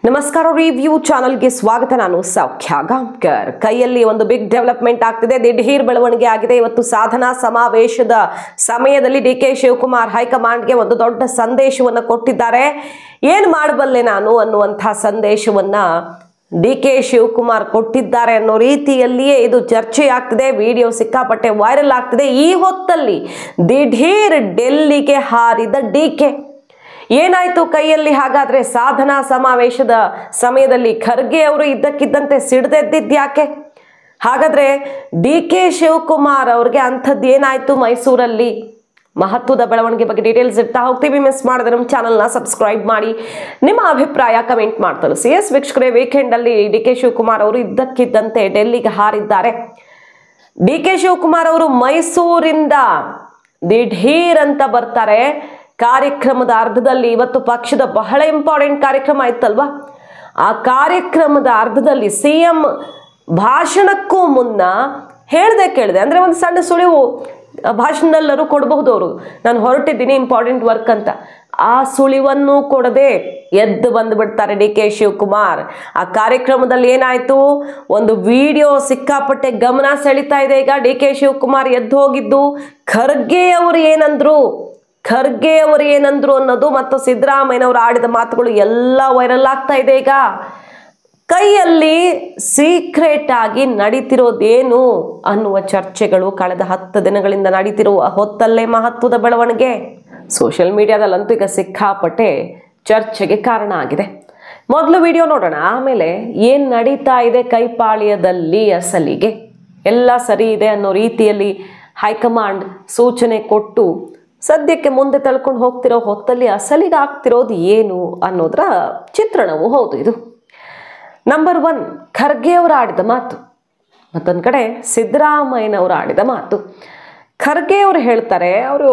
ನಮಸ್ಕಾರ ರಿವ್ಯೂ ಚಾನೆಲ್ಗೆ ಸ್ವಾಗತ. ನಾನು ಸೌಖ್ಯ ಗಾಂವ್ಕರ್. ಕೈಯಲ್ಲಿ ಒಂದು ಬಿಗ್ ಡೆವಲಪ್ಮೆಂಟ್ ಆಗ್ತಿದೆ, ದಿಢೀರ್ ಬೆಳವಣಿಗೆ ಆಗಿದೆ. ಇವತ್ತು ಸಾಧನಾ ಸಮಾವೇಶದ ಸಮಯದಲ್ಲಿ ಡಿ.ಕೆ. ಶಿವಕುಮಾರ್ ಹೈಕಮಾಂಡ್ಗೆ ಒಂದು ದೊಡ್ಡ ಸಂದೇಶವನ್ನು ಕೊಟ್ಟಿದ್ದಾರೆ. ಏನು ಮಾಡಬಲ್ಲೆ ನಾನು ಅನ್ನುವಂಥ ಸಂದೇಶವನ್ನ ಡಿ.ಕೆ. ಶಿವಕುಮಾರ್ ಕೊಟ್ಟಿದ್ದಾರೆ ಅನ್ನೋ ರೀತಿಯಲ್ಲಿಯೇ ಇದು ಚರ್ಚೆ ಆಗ್ತಿದೆ. ವಿಡಿಯೋ ಸಿಕ್ಕಾಪಟ್ಟೆ ವೈರಲ್ ಆಗ್ತಿದೆ. ಈ ಹೊತ್ತಲ್ಲಿ ದಿಢೀರ್ ಡೆಲ್ಲಿಗೆ ಹಾರಿದ ಡಿ.ಕೆ. ಏನಾಯ್ತು ಕೈಯಲ್ಲಿ? ಹಾಗಾದ್ರೆ ಸಾಧನಾ ಸಮಾವೇಶದ ಸಮಯದಲ್ಲಿ ಖರ್ಗೆ ಅವರು ಇದ್ದಕ್ಕಿದ್ದಂತೆ ಸಿಡಿದೆದ್ದಿದ್ಯಾಕೆ? ಹಾಗಾದ್ರೆ ಡಿ.ಕೆ. ಶಿವಕುಮಾರ್ ಅವ್ರಿಗೆ ಅಂಥದ್ದು ಏನಾಯ್ತು ಮೈಸೂರಲ್ಲಿ? ಮಹತ್ವದ ಬೆಳವಣಿಗೆ ಬಗ್ಗೆ ಡೀಟೇಲ್ಸ್ ಇರ್ತಾ ಹೋಗ್ತೀವಿ. ಮಿಸ್ ಮಾಡಿದ್ರೆ ನಮ್ಮ ಚಾನಲ್ನ ಸಬ್ಸ್ಕ್ರೈಬ್ ಮಾಡಿ, ನಿಮ್ಮ ಅಭಿಪ್ರಾಯ ಕಮೆಂಟ್ ಮಾಡಿ ತಿಳಿಸಿ. ಎಸ್ ವೀಕ್ಷಕರೇ, ವೀಕೆಂಡ್ ಅಲ್ಲಿ ಡಿ.ಕೆ. ಶಿವಕುಮಾರ್ ಅವರು ಇದ್ದಕ್ಕಿದ್ದಂತೆ ಡೆಲ್ಲಿಗೆ ಹಾರಿದ್ದಾರೆ. ಡಿ.ಕೆ. ಶಿವಕುಮಾರ್ ಅವರು ಮೈಸೂರಿಂದ ದಿಢೀರ್ ಅಂತ ಬರ್ತಾರೆ. ಕಾರ್ಯಕ್ರಮದ ಅರ್ಧದಲ್ಲಿ, ಇವತ್ತು ಪಕ್ಷದ ಬಹಳ ಇಂಪಾರ್ಟೆಂಟ್ ಕಾರ್ಯಕ್ರಮ ಇತ್ತಲ್ವಾ, ಆ ಕಾರ್ಯಕ್ರಮದ ಅರ್ಧದಲ್ಲಿ ಸಿಎಂ ಭಾಷಣಕ್ಕೂ ಮುನ್ನ ಹೇಳ್ದೆ ಕೇಳಿದೆ, ಅಂದ್ರೆ ಒಂದು ಸಣ್ಣ ಸುಳಿವು ಭಾಷಣದಲ್ಲರೂ ಕೊಡಬಹುದು ಅವರು, ನಾನು ಹೊರಟಿದ್ದೀನಿ ಇಂಪಾರ್ಟೆಂಟ್ ವರ್ಕ್ ಅಂತ. ಆ ಸುಳಿವನ್ನು ಕೊಡದೆ ಎದ್ದು ಬಂದ್ಬಿಡ್ತಾರೆ ಡಿ.ಕೆ. ಶಿವಕುಮಾರ್. ಆ ಕಾರ್ಯಕ್ರಮದಲ್ಲಿ ಏನಾಯ್ತು? ಒಂದು ವಿಡಿಯೋ ಸಿಕ್ಕಾಪಟ್ಟೆ ಗಮನ ಸೆಳೀತಾ ಇದೆ. ಈಗ ಡಿ.ಕೆ. ಶಿವಕುಮಾರ್ ಎದ್ದು ಹೋಗಿದ್ದು ಖರ್ಗೆ ಅವರು ಏನಂದ್ರು ಅನ್ನೋದು ಮತ್ತು ಸಿದ್ದರಾಮಯ್ಯನವರು ಆಡಿದ ಮಾತುಗಳು ಎಲ್ಲ ವೈರಲ್ ಆಗ್ತಾ ಇದೆ. ಈಗ ಕೈಯಲ್ಲಿ ಸೀಕ್ರೆಟ್ ಆಗಿ ನಡೀತಿರೋದೇನು ಅನ್ನುವ ಚರ್ಚೆಗಳು ಕಳೆದ 10 ದಿನಗಳಿಂದ ನಡೀತಿರುವ ಹೊತ್ತಲ್ಲೇ ಮಹತ್ವದ ಬೆಳವಣಿಗೆ ಸೋಷಿಯಲ್ ಮೀಡಿಯಾದಲ್ಲಂತೂ ಈಗ ಸಿಕ್ಕಾಪಟ್ಟೆ ಚರ್ಚೆಗೆ ಕಾರಣ ಆಗಿದೆ. ಮೊದಲು ವಿಡಿಯೋ ನೋಡೋಣ, ಆಮೇಲೆ ಏನು ನಡೀತಾ ಇದೆ ಕೈಪಾಳ್ಯದಲ್ಲಿ. ಅಸಲಿಗೆ ಎಲ್ಲ ಸರಿ ಇದೆ ಅನ್ನೋ ರೀತಿಯಲ್ಲಿ ಹೈಕಮಾಂಡ್ ಸೂಚನೆ ಕೊಟ್ಟು ಸದ್ಯಕ್ಕೆ ಮುಂದೆ ತಳ್ಕೊಂಡು ಹೋಗ್ತಿರೋ ಹೊತ್ತಲ್ಲಿ ಅಸಲಿಗೆ ಆಗ್ತಿರೋದು ಏನು ಅನ್ನೋದರ ಚಿತ್ರಣವೂ ಹೌದು ಇದು. ನಂಬರ್ 1, ಖರ್ಗೆ ಅವರು ಆಡಿದ ಮಾತು, ಮತ್ತೊಂದು ಕಡೆ ಸಿದ್ದರಾಮಯ್ಯನವರು ಆಡಿದ ಮಾತು. ಖರ್ಗೆ ಅವರು ಹೇಳ್ತಾರೆ, ಅವರು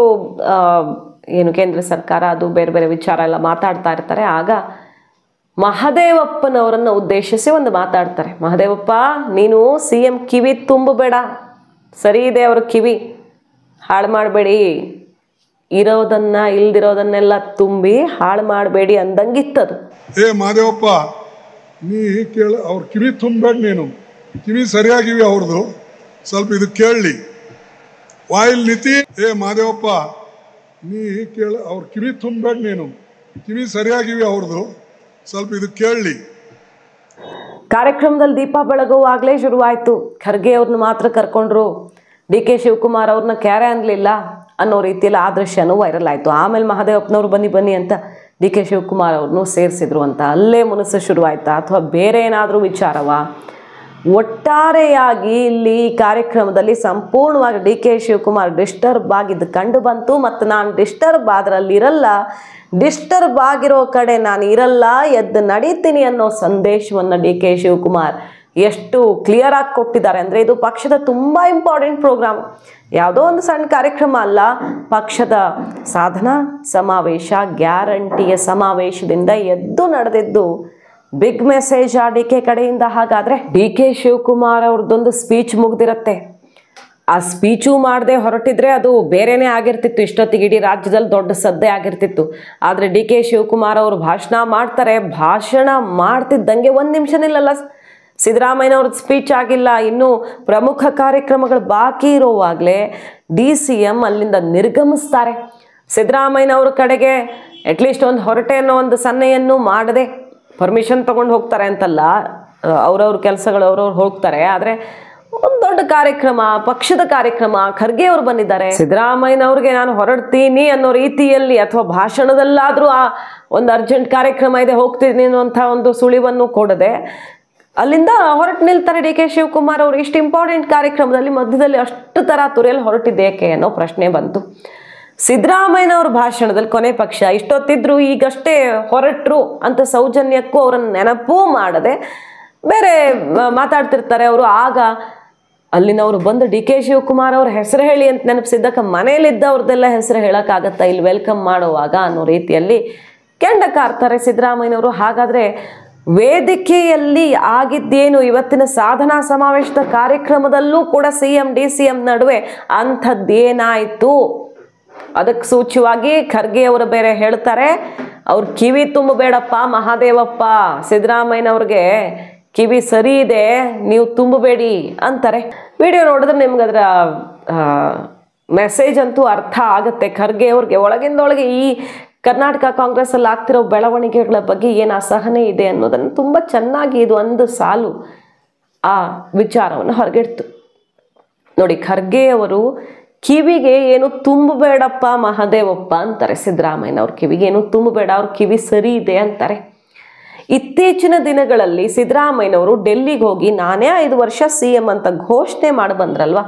ಏನು ಕೇಂದ್ರ ಸರ್ಕಾರ ಅದು ಬೇರೆ ಬೇರೆ ವಿಚಾರ ಎಲ್ಲ ಮಾತಾಡ್ತಾ ಇರ್ತಾರೆ. ಆಗ ಮಹದೇವಪ್ಪನವರನ್ನು ಉದ್ದೇಶಿಸಿ ಒಂದು ಮಾತಾಡ್ತಾರೆ. ಮಹದೇವಪ್ಪ, ನೀನು CM ಕಿವಿ ತುಂಬಬೇಡ, ಸರಿ ಇದೆ ಅವ್ರ ಕಿವಿ, ಹಾಳು ಮಾಡಬೇಡಿ, ಇರೋದನ್ನ ಇಲ್ದಿರೋದನ್ನೆಲ್ಲ ತುಂಬಿ ಹಾಳು ಮಾಡಬೇಡಿ ಅಂದಂಗಿತ್ತದು. ಮಹದೇವಪ್ಪ, ನೀ ಕೇಳ, ಅವ್ರ ಕಿವಿ ತುಂಬಬೇಡ, ನೀನು ಕಿವಿ ಸರಿಯಾಗಿವಿ ಅವ್ರದ್ದು, ಸ್ವಲ್ಪ ಇದು ಕೇಳಲಿ ವಾಯಿಲ್ ನೀತಿ. ಮಹದೇವಪ್ಪ, ನೀ ಕೇಳ, ಅವ್ರ ಕಿವಿ ತುಂಬಬೇಡ, ನೀನು ಕಿವಿ ಸರಿಯಾಗಿವಿ ಅವ್ರದ್ದು, ಸ್ವಲ್ಪ ಇದು ಕೇಳಲಿ. ಕಾರ್ಯಕ್ರಮದಲ್ಲಿ ದೀಪ ಬೆಳಗುವಾಗಲೇ ಶುರುವಾಯಿತು. ಖರ್ಗೆ ಅವ್ರನ್ನ ಮಾತ್ರ ಕರ್ಕೊಂಡ್ರು, ಡಿ.ಕೆ. ಶಿವಕುಮಾರ್ ಅವ್ರನ್ನ ಕ್ಯಾರೆ ಅನ್ಲಿಲ್ಲ ಅನ್ನೋ ರೀತಿಯಲ್ಲಿ ಆ ದೃಶ್ಯನೂ ವೈರಲ್ ಆಯಿತು. ಆಮೇಲೆ ಮಹದೇವಪ್ಪನವರು ಬನ್ನಿ ಅಂತ ಡಿ.ಕೆ. ಶಿವಕುಮಾರ್ ಅವ್ರನ್ನೂ ಸೇರಿಸಿದ್ರು ಅಂತ ಅಲ್ಲೇ ಮುನಸು ಶುರುವಾಯ್ತಾ, ಅಥವಾ ಬೇರೆ ಏನಾದರೂ ವಿಚಾರವಾ? ಒಟ್ಟಾರೆಯಾಗಿ ಇಲ್ಲಿ ಕಾರ್ಯಕ್ರಮದಲ್ಲಿ ಸಂಪೂರ್ಣವಾಗಿ ಡಿ.ಕೆ. ಶಿವಕುಮಾರ್ ಡಿಸ್ಟರ್ಬ್ ಆಗಿದ್ದು ಕಂಡು ಬಂತು. ಮತ್ತು ನಾನು ಡಿಸ್ಟರ್ಬ್ ಆದ್ರಲ್ಲಿರಲ್ಲ, ಡಿಸ್ಟರ್ಬ್ ಆಗಿರೋ ಕಡೆ ನಾನು ಇರಲ್ಲ, ಎದ್ದು ನಡೀತೀನಿ ಅನ್ನೋ ಸಂದೇಶವನ್ನು ಡಿ.ಕೆ. ಶಿವಕುಮಾರ್ ಎಷ್ಟು ಕ್ಲಿಯರ್ ಆಗಿ ಕೊಟ್ಟಿದ್ದಾರೆ ಅಂದರೆ, ಇದು ಪಕ್ಷದ ತುಂಬ ಇಂಪಾರ್ಟೆಂಟ್ ಪ್ರೋಗ್ರಾಮ್, ಯಾವುದೋ ಒಂದು ಸಣ್ಣ ಕಾರ್ಯಕ್ರಮ ಅಲ್ಲ. ಪಕ್ಷದ ಸಾಧನಾ ಸಮಾವೇಶ, ಗ್ಯಾರಂಟಿಯ ಸಮಾವೇಶದಿಂದ ಎದ್ದು ನಡೆದಿದ್ದು ಬಿಗ್ ಮೆಸೇಜ್ ಆ ಡಿ.ಕೆ. ಕಡೆಯಿಂದ. ಹಾಗಾದರೆ ಡಿ.ಕೆ. ಶಿವಕುಮಾರ್ ಅವ್ರದ್ದೊಂದು ಸ್ಪೀಚ್ ಮುಗ್ದಿರತ್ತೆ, ಆ ಸ್ಪೀಚು ಮಾಡದೆ ಹೊರಟಿದ್ರೆ ಅದು ಬೇರೆನೇ ಆಗಿರ್ತಿತ್ತು, ಇಷ್ಟೊತ್ತಿಗೆ ಇಡೀ ರಾಜ್ಯದಲ್ಲಿ ದೊಡ್ಡ ಸದ್ದೆ ಆಗಿರ್ತಿತ್ತು. ಆದರೆ ಡಿ.ಕೆ. ಶಿವಕುಮಾರ್ ಅವರು ಭಾಷಣ ಮಾಡ್ತಾರೆ. ಭಾಷಣ ಮಾಡ್ತಿದ್ದಂಗೆ 1 ನಿಮಿಷ ನಿಲ್ಲಲ್ಲ, ಸಿದ್ದರಾಮಯ್ಯನವ್ರದ್ದು ಸ್ಪೀಚ್ ಆಗಿಲ್ಲ, ಇನ್ನೂ ಪ್ರಮುಖ ಕಾರ್ಯಕ್ರಮಗಳು ಬಾಕಿ ಇರೋವಾಗಲೇ DCM ಅಲ್ಲಿಂದ ನಿರ್ಗಮಿಸ್ತಾರೆ. ಸಿದ್ದರಾಮಯ್ಯನವ್ರ ಕಡೆಗೆ ಅಟ್ಲೀಸ್ಟ್ ಒಂದು ಹೊರಟೆ ಅನ್ನೋ ಒಂದು ಸನ್ನೆಯನ್ನು ಮಾಡದೆ, ಪರ್ಮಿಷನ್ ತೊಗೊಂಡು ಹೋಗ್ತಾರೆ ಅಂತಲ್ಲ, ಅವ್ರವ್ರ ಕೆಲಸಗಳು ಅವ್ರವ್ರು ಹೋಗ್ತಾರೆ. ಆದರೆ ಒಂದು ದೊಡ್ಡ ಕಾರ್ಯಕ್ರಮ, ಪಕ್ಷದ ಕಾರ್ಯಕ್ರಮ, ಖರ್ಗೆ ಅವರು ಬಂದಿದ್ದಾರೆ. ಸಿದ್ದರಾಮಯ್ಯನವ್ರಿಗೆ ನಾನು ಹೊರಡ್ತೀನಿ ಅನ್ನೋ ರೀತಿಯಲ್ಲಿ ಅಥವಾ ಭಾಷಣದಲ್ಲಾದರೂ ಆ ಒಂದು ಅರ್ಜೆಂಟ್ ಕಾರ್ಯಕ್ರಮ ಇದೆ ಹೋಗ್ತೀನಿ ಅನ್ನುವಂಥ ಒಂದು ಸುಳಿವನ್ನು ಕೊಡದೆ ಅಲ್ಲಿಂದ ಹೊರಟು ನಿಲ್ತಾರೆ ಡಿ.ಕೆ. ಶಿವಕುಮಾರ್ ಅವರು. ಇಷ್ಟು ಇಂಪಾರ್ಟೆಂಟ್ ಕಾರ್ಯಕ್ರಮದಲ್ಲಿ ಮಧ್ಯದಲ್ಲಿ ಅಷ್ಟು ತುರಿಯಲ್ಲಿ ಹೊರಟಿದ್ದೇಕೆ ಅನ್ನೋ ಪ್ರಶ್ನೆ ಬಂತು. ಸಿದ್ದರಾಮಯ್ಯನವ್ರ ಭಾಷಣದಲ್ಲಿ ಕೊನೆ ಪಕ್ಷ ಇಷ್ಟೊತ್ತಿದ್ರು, ಈಗಷ್ಟೇ ಹೊರಟರು ಅಂತ ಸೌಜನ್ಯಕ್ಕೂ ಅವರನ್ನು ನೆನಪೂ ಮಾಡದೆ ಬೇರೆ ಮಾತಾಡ್ತಿರ್ತಾರೆ ಅವರು. ಆಗ ಅಲ್ಲಿನವರು ಬಂದು ಡಿ.ಕೆ. ಶಿವಕುಮಾರ್ ಅವ್ರ ಹೆಸರು ಹೇಳಿ ಅಂತ ನೆನಪಿಸಿದ್ದಕ್ಕೆ ಮನೇಲಿದ್ದವ್ರದ್ದೆಲ್ಲ ಹೆಸರು ಹೇಳೋಕ್ಕಾಗತ್ತಾ ಇಲ್ಲಿ ವೆಲ್ಕಮ್ ಮಾಡುವಾಗ ಅನ್ನೋ ರೀತಿಯಲ್ಲಿ ಕೆಂಡ ಕಾರ್ತಾರೆ ಸಿದ್ದರಾಮಯ್ಯನವರು. ಹಾಗಾದರೆ ವೇದಿಕೆಯಲ್ಲಿ ಆಗಿದ್ದೇನು? ಇವತ್ತಿನ ಸಾಧನಾ ಸಮಾವೇಶದ ಕಾರ್ಯಕ್ರಮದಲ್ಲೂ ಕೂಡ CM DCM ನಡುವೆ ಅಂಥದ್ದೇನಾಯಿತು? ಅದಕ್ಕೆ ಸೂಚ್ಯವಾಗಿ ಖರ್ಗೆ ಅವರು ಬೇರೆ ಹೇಳ್ತಾರೆ, ಅವ್ರ ಕಿವಿ ತುಂಬಬೇಡಪ್ಪ ಮಹಾದೇವಪ್ಪ, ಸಿದ್ದರಾಮಯ್ಯನವ್ರಿಗೆ ಕಿವಿ ಸರಿ ಇದೆ, ನೀವು ತುಂಬಬೇಡಿ ಅಂತಾರೆ. ವಿಡಿಯೋ ನೋಡಿದ್ರೆ ನಿಮ್ಗೆ ಅದರ ಮೆಸೇಜ್ ಅಂತೂ ಅರ್ಥ ಆಗುತ್ತೆ. ಖರ್ಗೆ ಅವ್ರಿಗೆ ಒಳಗಿಂದೊಳಗೆ ಈ ಕರ್ನಾಟಕ ಕಾಂಗ್ರೆಸ್ಸಲ್ಲಿ ಆಗ್ತಿರೋ ಬೆಳವಣಿಗೆಗಳ ಬಗ್ಗೆ ಏನು ಅಸಹನೆ ಇದೆ ಅನ್ನೋದನ್ನು ತುಂಬ ಚೆನ್ನಾಗಿ ಇದು ಒಂದು ಸಾಲು ಆ ವಿಚಾರವನ್ನು ಹೊರಗಿಡ್ತು. ನೋಡಿ, ಖರ್ಗೆ ಅವರು ಕಿವಿಗೆ ಏನು ತುಂಬಬೇಡಪ್ಪ ಮಹಾದೇವಪ್ಪ ಅಂತಾರೆ. ಸಿದ್ದರಾಮಯ್ಯನವ್ರ ಕಿವಿಗೆ ಏನು ತುಂಬಬೇಡ, ಅವ್ರ ಕಿವಿ ಸರಿ ಇದೆ ಅಂತಾರೆ. ಇತ್ತೀಚಿನ ದಿನಗಳಲ್ಲಿ ಸಿದ್ದರಾಮಯ್ಯನವರು ಡೆಲ್ಲಿಗೆ ಹೋಗಿ ನಾನೇ 5 ವರ್ಷ CM ಅಂತ ಘೋಷಣೆ ಮಾಡಿ ಬಂದ್ರಲ್ವ,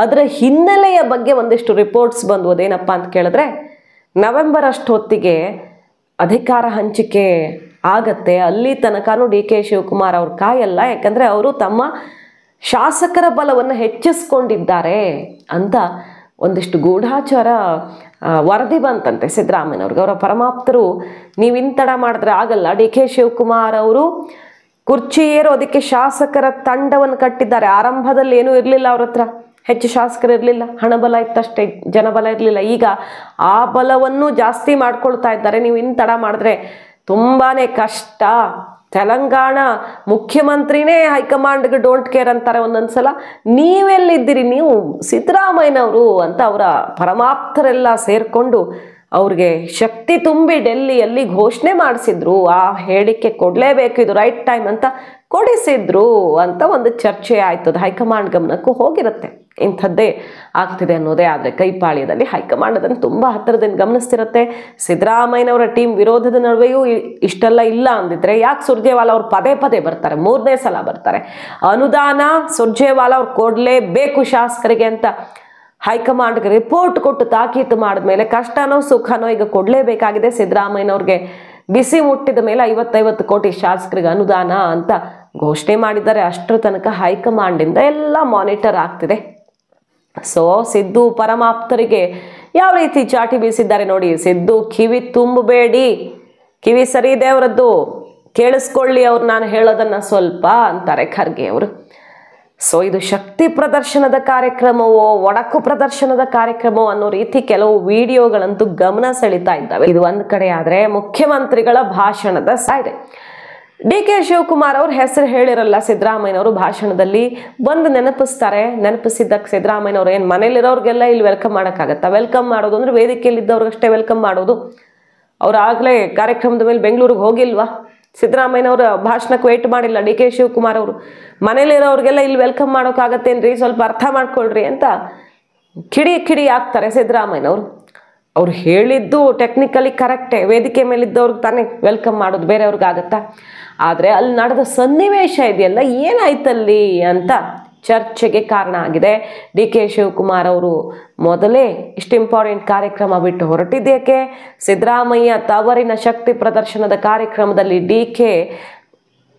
ಅದರ ಹಿನ್ನೆಲೆಯ ಬಗ್ಗೆ ಒಂದಿಷ್ಟು ರಿಪೋರ್ಟ್ಸ್ ಬಂದು ಅದೇನಪ್ಪ ಅಂತ ಕೇಳಿದ್ರೆ, ನವೆಂಬರ್ ಅಷ್ಟೊತ್ತಿಗೆ ಅಧಿಕಾರ ಹಂಚಿಕೆ ಆಗತ್ತೆ, ಅಲ್ಲಿ ತನಕನೂ DK ಶಿವಕುಮಾರ್ ಅವ್ರ ಕಾಯಲ್ಲ, ಯಾಕಂದರೆ ಅವರು ತಮ್ಮ ಶಾಸಕರ ಬಲವನ್ನು ಹೆಚ್ಚಿಸ್ಕೊಂಡಿದ್ದಾರೆ ಅಂತ ಒಂದಿಷ್ಟು ಗೂಢಾಚಾರ ವರದಿ ಬಂತಂತೆ ಸಿದ್ದರಾಮಯ್ಯನವ್ರಿಗೆ. ಅವರ ಪರಮಾಪ್ತರು ನೀವು ಇಂತಡ ಮಾಡಿದ್ರೆ ಆಗಲ್ಲ, DK ಶಿವಕುಮಾರ್ ಅವರು ಕುರ್ಚಿ ಏರೋದಕ್ಕೆ ಶಾಸಕರ ತಂಡವನ್ನು ಕಟ್ಟಿದ್ದಾರೆ. ಆರಂಭದಲ್ಲಿ ಏನೂ ಇರಲಿಲ್ಲ, ಅವ್ರ ಹತ್ರ ಹೆಚ್ಚು ಶಾಸಕರು ಇರಲಿಲ್ಲ, ಹಣಬಲ ಇತ್ತಷ್ಟೇ, ಜನಬಲ ಇರಲಿಲ್ಲ. ಈಗ ಆ ಬಲವನ್ನು ಜಾಸ್ತಿ ಮಾಡ್ಕೊಳ್ತಾ ಇದ್ದಾರೆ. ನೀವು ಇಂತಡ ಮಾಡಿದ್ರೆ ತುಂಬಾ ಕಷ್ಟ. ತೆಲಂಗಾಣ ಮುಖ್ಯಮಂತ್ರಿನೇ ಹೈಕಮಾಂಡ್ಗೆ ಡೋಂಟ್ ಕೇರ್ ಅಂತಾರೆ ಒಂದೊಂದ್ಸಲ. ನೀವೆಲ್ಲಿದ್ದೀರಿ ನೀವು ಸಿದ್ದರಾಮಯ್ಯನವರು ಅಂತ ಅವರ ಪರಮಾಪ್ತರೆಲ್ಲ ಸೇರಿಕೊಂಡು ಅವ್ರಿಗೆ ಶಕ್ತಿ ತುಂಬಿ ಡೆಲ್ಲಿಯಲ್ಲಿ ಘೋಷಣೆ ಮಾಡಿಸಿದ್ರು. ಆ ಹೇಳಿಕೆ ಕೊಡಲೇಬೇಕು, ಇದು ರೈಟ್ ಟೈಮ್ ಅಂತ ಕೊಡಿಸಿದ್ರು ಅಂತ ಒಂದು ಚರ್ಚೆ ಆಯ್ತದ. ಹೈಕಮಾಂಡ್ ಗಮನಕ್ಕೂ ಹೋಗಿರುತ್ತೆ ಇಂಥದ್ದೇ ಆಗ್ತಿದೆ ಅನ್ನೋದೇ. ಆದರೆ ಕೈಪಾಳ್ಯದಲ್ಲಿ ಹೈಕಮಾಂಡ್ ಅದನ್ನು ತುಂಬ ಹತ್ತಿರದಿಂದ ಗಮನಿಸ್ತಿರುತ್ತೆ. ಸಿದ್ದರಾಮಯ್ಯನವರ ಟೀಮ್ ವಿರೋಧದ ನಡುವೆಯೂ ಇಷ್ಟೆಲ್ಲ ಇಲ್ಲ ಅಂದಿದ್ರೆ ಯಾಕೆ ಸುರ್ಜೇವಾಲಾ ಅವ್ರು ಪದೇ ಪದೇ ಬರ್ತಾರೆ, 3ನೇ ಸಲ ಬರ್ತಾರೆ. ಅನುದಾನ ಸುರ್ಜೇವಾಲಾ ಅವ್ರು ಕೊಡಲೇಬೇಕು ಶಾಸಕರಿಗೆ ಅಂತ ಹೈಕಮಾಂಡ್ಗೆ ರಿಪೋರ್ಟ್ ಕೊಟ್ಟು ತಾಕೀತು ಮಾಡಿದ್ಮೇಲೆ ಕಷ್ಟನೋ ಸುಖನೋ ಈಗ ಕೊಡಲೇಬೇಕಾಗಿದೆ. ಸಿದ್ದರಾಮಯ್ಯನವ್ರಿಗೆ ಬಿಸಿ ಮುಟ್ಟಿದ ಮೇಲೆ 50 ಕೋಟಿ ಶಾಸಕರಿಗೆ ಅನುದಾನ ಅಂತ ಘೋಷಣೆ ಮಾಡಿದ್ದಾರೆ. ಅಷ್ಟರ ತನಕ ಹೈಕಮಾಂಡಿಂದ ಎಲ್ಲ ಮಾನಿಟರ್ ಆಗ್ತಿದೆ. ಸೊ ಸಿದ್ದು ಪರಮಾಪ್ತರಿಗೆ ಯಾವ ರೀತಿ ಚಾಟಿ ಬೀಸಿದ್ದಾರೆ ನೋಡಿ. ಸಿದ್ದು ಕಿವಿ ತುಂಬಬೇಡಿ, ಕಿವಿ ಸರಿ ಇದೆ ಅವರದ್ದು, ಕೇಳಿಸ್ಕೊಳ್ಳಿ ಅವ್ರು ನಾನು ಹೇಳೋದನ್ನ ಸ್ವಲ್ಪ ಅಂತಾರೆ ಖರ್ಗೆ ಅವರು. ಸೊ ಇದು ಶಕ್ತಿ ಪ್ರದರ್ಶನದ ಕಾರ್ಯಕ್ರಮವೋ ಒಡಕು ಪ್ರದರ್ಶನದ ಕಾರ್ಯಕ್ರಮವೋ ಅನ್ನೋ ರೀತಿ ಕೆಲವು ವಿಡಿಯೋಗಳಂತೂ ಗಮನ ಸೆಳೀತಾ ಇದ್ದಾವೆ. ಇದು ಒಂದು ಕಡೆ ಆದರೆ ಮುಖ್ಯಮಂತ್ರಿಗಳ ಭಾಷಣದ ಇದೆ. DK ಶಿವಕುಮಾರ್ ಅವ್ರ ಹೆಸರು ಹೇಳಿರಲ್ಲ ಸಿದ್ದರಾಮಯ್ಯನವರು ಭಾಷಣದಲ್ಲಿ, ಬಂದು ನೆನಪಿಸ್ತಾರೆ. ನೆನಪಿಸಿದ್ದಕ್ಕೆ ಸಿದ್ದರಾಮಯ್ಯನವ್ರು ಏನು ಮನೇಲಿರೋರಿಗೆಲ್ಲ ಇಲ್ಲಿ ವೆಲ್ಕಮ್ ಮಾಡೋಕ್ಕಾಗತ್ತಾ? ವೆಲ್ಕಮ್ ಮಾಡೋದು ಅಂದರೆ ವೇದಿಕೆಯಲ್ಲಿದ್ದವ್ರಿಗಷ್ಟೇ ವೆಲ್ಕಮ್ ಮಾಡೋದು. ಅವ್ರು ಆಗಲೇ ಕಾರ್ಯಕ್ರಮದ ಮೇಲೆ ಬೆಂಗಳೂರಿಗೆ ಹೋಗಿಲ್ವಾ? ಸಿದ್ದರಾಮಯ್ಯನವ್ರ ಭಾಷಣಕ್ಕೆ ವೇಟ್ ಮಾಡಿಲ್ಲ DK ಶಿವಕುಮಾರ್ ಅವರು. ಮನೇಲಿರೋರಿಗೆಲ್ಲ ಇಲ್ಲಿ ವೆಲ್ಕಮ್ ಮಾಡೋಕ್ಕಾಗತ್ತೇನ್ರಿ, ಸ್ವಲ್ಪ ಅರ್ಥ ಮಾಡ್ಕೊಳ್ರಿ ಅಂತ ಕಿಡಿ ಆಗ್ತಾರೆ ಸಿದ್ದರಾಮಯ್ಯನವರು. ಅವ್ರು ಹೇಳಿದ್ದು ಟೆಕ್ನಿಕಲಿ ಕರೆಕ್ಟೇ, ವೇದಿಕೆ ಮೇಲಿದ್ದವ್ರಿಗೆ ತಾನೇ ವೆಲ್ಕಮ್ ಮಾಡೋದು, ಬೇರೆಯವ್ರಿಗಾಗತ್ತಾ? ಆದರೆ ಅಲ್ಲಿ ನಡೆದ ಸನ್ನಿವೇಶ ಇದೆಯಲ್ಲ ಏನಾಯ್ತಲ್ಲಿ ಅಂತ ಚರ್ಚೆಗೆ ಕಾರಣ ಆಗಿದೆ. DK ಶಿವಕುಮಾರ್ ಅವರು ಮೊದಲೇ ಇಷ್ಟು ಇಂಪಾರ್ಟೆಂಟ್ ಕಾರ್ಯಕ್ರಮ ಬಿಟ್ಟು ಹೊರಟಿದ್ದೇಕೆ? ಸಿದ್ದರಾಮಯ್ಯ ತವರಿನ ಶಕ್ತಿ ಪ್ರದರ್ಶನದ ಕಾರ್ಯಕ್ರಮದಲ್ಲಿ DK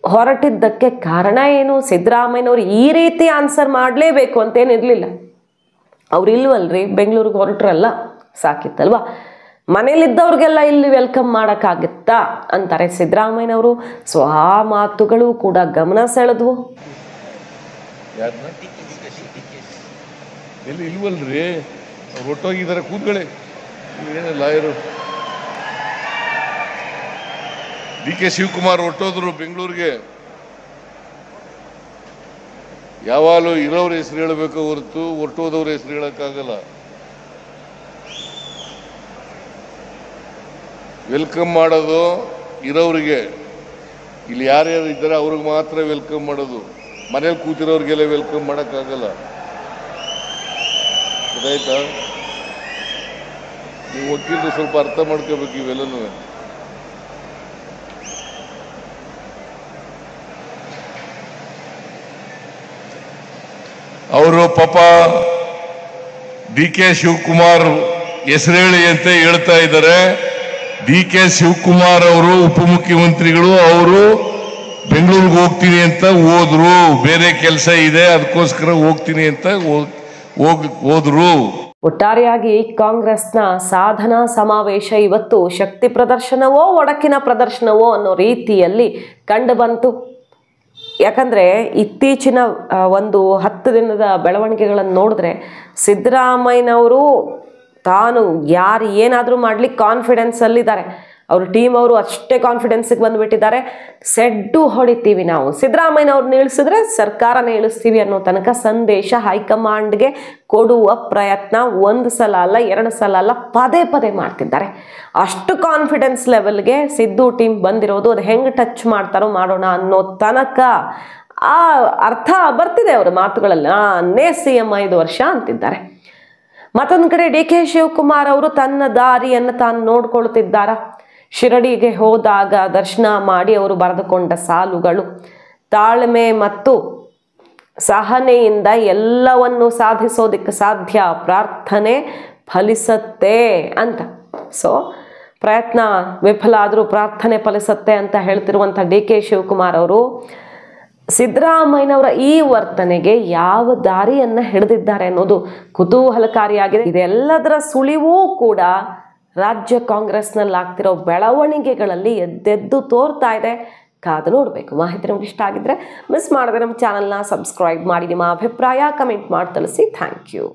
ಹೊರಟಿದ್ದಕ್ಕೆ ಕಾರಣ ಏನು? ಸಿದ್ದರಾಮಯ್ಯನವರು ಈ ರೀತಿ ಆನ್ಸರ್ ಮಾಡಲೇಬೇಕು ಅಂತೇನಿರಲಿಲ್ಲ. ಅವ್ರು ಇಲ್ವಲ್ರಿ, ಬೆಂಗಳೂರಿಗೆ ಹೊರಟ್ರಲ್ಲ, ಸಾಕಿತ್ತಲ್ವಾ? ಮನೇಲಿದ್ದವ್ರಿಗೆಲ್ಲ ಇಲ್ಲಿ ವೆಲ್ಕಮ್ ಮಾಡೋಕ್ಕಾಗುತ್ತಾ ಅಂತಾರೆ ಸಿದ್ದರಾಮಯ್ಯನವರು. ಸೊ ಆ ಮಾತುಗಳು ಕೂಡ ಗಮನ ಸೆಳೆದ್ವು. ಎಲ್ಲಿ ಇಲ್ವಲ್ರಿ, ಒಟ್ಟೋಗಿದ್ದಾರೆ, ಕೂತ್ಕೊಳ್ಳಿ. ಏನು ಲಾಯರು DK ಶಿವಕುಮಾರ್ ಹೊಟ್ಟೋದ್ರು ಬೆಂಗಳೂರಿಗೆ. ಯಾವಾಗಲೂ ಇರೋರ ಹೆಸರು ಹೇಳಬೇಕು ಹೊರತು ಹೊರಟೋದವ್ರ ಹೆಸರು ಹೇಳಕ್ಕಾಗಲ್ಲ. ವೆಲ್ಕಮ್ ಮಾಡೋದು ಇರೋರಿಗೆ, ಇಲ್ಲಿ ಯಾರ್ಯಾರು ಇದ್ದಾರೆ ಅವ್ರಿಗೆ ಮಾತ್ರ ವೆಲ್ಕಮ್ ಮಾಡೋದು. ಮನೇಲಿ ಕೂತಿರೋರಿಗೆಲ್ಲ ವೆಲ್ಕಮ್ ಮಾಡೋಕ್ಕಾಗಲ್ಲ. ಗೊತ್ತಾಯ್ತಾ? ನೀವು ವಕೀಲರು ಸ್ವಲ್ಪ ಅರ್ಥ ಮಾಡ್ಕೋಬೇಕು ಇವೆಲ್ಲನೂ. ಅವರು ಪಾಪ DK ಶಿವಕುಮಾರ್ ಹೆಸರು ಹೇಳಿ ಅಂತ ಹೇಳ್ತಾ ಇದ್ದಾರೆ. DK ಶಿವಕುಮಾರ್ ಅವರು ಉಪಮುಖ್ಯಮಂತ್ರಿಗಳು, ಅವರು ಬೆಂಗಳೂರಿಗೆ ಹೋಗ್ತೀನಿ ಅಂತ ಹೋದ್ರು, ಬೇರೆ ಕೆಲಸ ಇದೆ ಅದಕ್ಕೋಸ್ಕರ ಹೋಗ್ತೀನಿ ಅಂತ ಹೋದ್ರು. ಒಟ್ಟಾರೆಯಾಗಿ ಕಾಂಗ್ರೆಸ್ನ ಸಾಧನಾ ಸಮಾವೇಶ ಇವತ್ತು ಶಕ್ತಿ ಪ್ರದರ್ಶನವೋ ಒಡಕಿನ ಪ್ರದರ್ಶನವೋ ಅನ್ನೋ ರೀತಿಯಲ್ಲಿ ಕಂಡು ಬಂತು. ಯಾಕಂದರೆ ಇತ್ತೀಚಿನ ಒಂದು 10 ದಿನದ ಬೆಳವಣಿಗೆಗಳನ್ನು ನೋಡಿದ್ರೆ ಸಿದ್ದರಾಮಯ್ಯನವರು ತಾನು ಯಾರು ಏನಾದರೂ ಮಾಡಲಿ ಕಾನ್ಫಿಡೆನ್ಸಲ್ಲಿದ್ದಾರೆ. ಅವ್ರ ಟೀಮ್ ಅವರು ಅಷ್ಟೇ ಕಾನ್ಫಿಡೆನ್ಸ್ಗೆ ಬಂದುಬಿಟ್ಟಿದ್ದಾರೆ. ಸೆಡ್ಡು ಹೊಡಿತೀವಿ ನಾವು, ಸಿದ್ದರಾಮಯ್ಯನವ್ರನ್ನ ಇಳಿಸಿದ್ರೆ ಸರ್ಕಾರನೇ ಇಳಿಸ್ತೀವಿ ಅನ್ನೋ ತನಕ ಸಂದೇಶ ಹೈಕಮಾಂಡ್ಗೆ ಕೊಡುವ ಪ್ರಯತ್ನ ಒಂದು ಸಲ ಅಲ್ಲ, 2 ಸಲ ಅಲ್ಲ, ಪದೇ ಪದೇ ಮಾಡ್ತಿದ್ದಾರೆ. ಅಷ್ಟು ಕಾನ್ಫಿಡೆನ್ಸ್ ಲೆವೆಲ್ಗೆ ಸಿದ್ದು ಟೀಮ್ ಬಂದಿರೋದು. ಅದು ಹೆಂಗೆ ಟಚ್ ಮಾಡ್ತಾರೋ ಮಾಡೋಣ ಅನ್ನೋ ತನಕ ಆ ಅರ್ಥ ಬರ್ತಿದೆ ಅವರ ಮಾತುಗಳಲ್ಲಿ. ನಾನೇ CM 5 ವರ್ಷ ಅಂತಿದ್ದಾರೆ. ಮತ್ತೊಂದು ಕಡೆ DK ಶಿವಕುಮಾರ್ ಅವರು ತನ್ನ ದಾರಿಯನ್ನು ತಾನು ನೋಡ್ಕೊಳ್ತಿದ್ದಾರ. ಶಿರಡಿಗೆ ಹೋದಾಗ ದರ್ಶನ ಮಾಡಿ ಅವರು ಬರೆದುಕೊಂಡ ಸಾಲುಗಳು, ತಾಳ್ಮೆ ಮತ್ತು ಸಹನೆಯಿಂದ ಎಲ್ಲವನ್ನು ಸಾಧಿಸೋದಕ್ಕೆ ಸಾಧ್ಯ, ಪ್ರಾರ್ಥನೆ ಫಲಿಸತ್ತೆ ಅಂತ. ಸೊ ಪ್ರಯತ್ನ ವಿಫಲ ಆದರೂ ಪ್ರಾರ್ಥನೆ ಫಲಿಸತ್ತೆ ಅಂತ ಹೇಳ್ತಿರುವಂಥ DK ಶಿವಕುಮಾರ್ ಅವರು ಸಿದ್ದರಾಮಯ್ಯನವರ ಈ ವರ್ತನೆಗೆ ಯಾವ ದಾರಿಯನ್ನು ಹಿಡಿದಿದ್ದಾರೆ ಅನ್ನೋದು ಕುತೂಹಲಕಾರಿಯಾಗಿದೆ. ಇದೆಲ್ಲದರ ಸುಳಿವೂ ಕೂಡ ರಾಜ್ಯ ಕಾಂಗ್ರೆಸ್ನಲ್ಲಿ ಆಗ್ತಿರೋ ಬೆಳವಣಿಗೆಗಳಲ್ಲಿ ಎದ್ದೆದ್ದು ತೋರ್ತಾ ಇದೆ. ಕಾದು ನೋಡಬೇಕು. ಮಾಹಿತಿ ನಿಮ್ಗೆ ಇಷ್ಟ ಆಗಿದ್ರೆ ಮಿಸ್ ಮಾಡದೆ ನಮ್ಮ ಚಾನಲ್ನ ಸಬ್ಸ್ಕ್ರೈಬ್ ಮಾಡಿ. ನಿಮ್ಮ ಅಭಿಪ್ರಾಯ ಕಮೆಂಟ್ ಮಾಡಿ ತಿಳಿಸಿ. Thank you.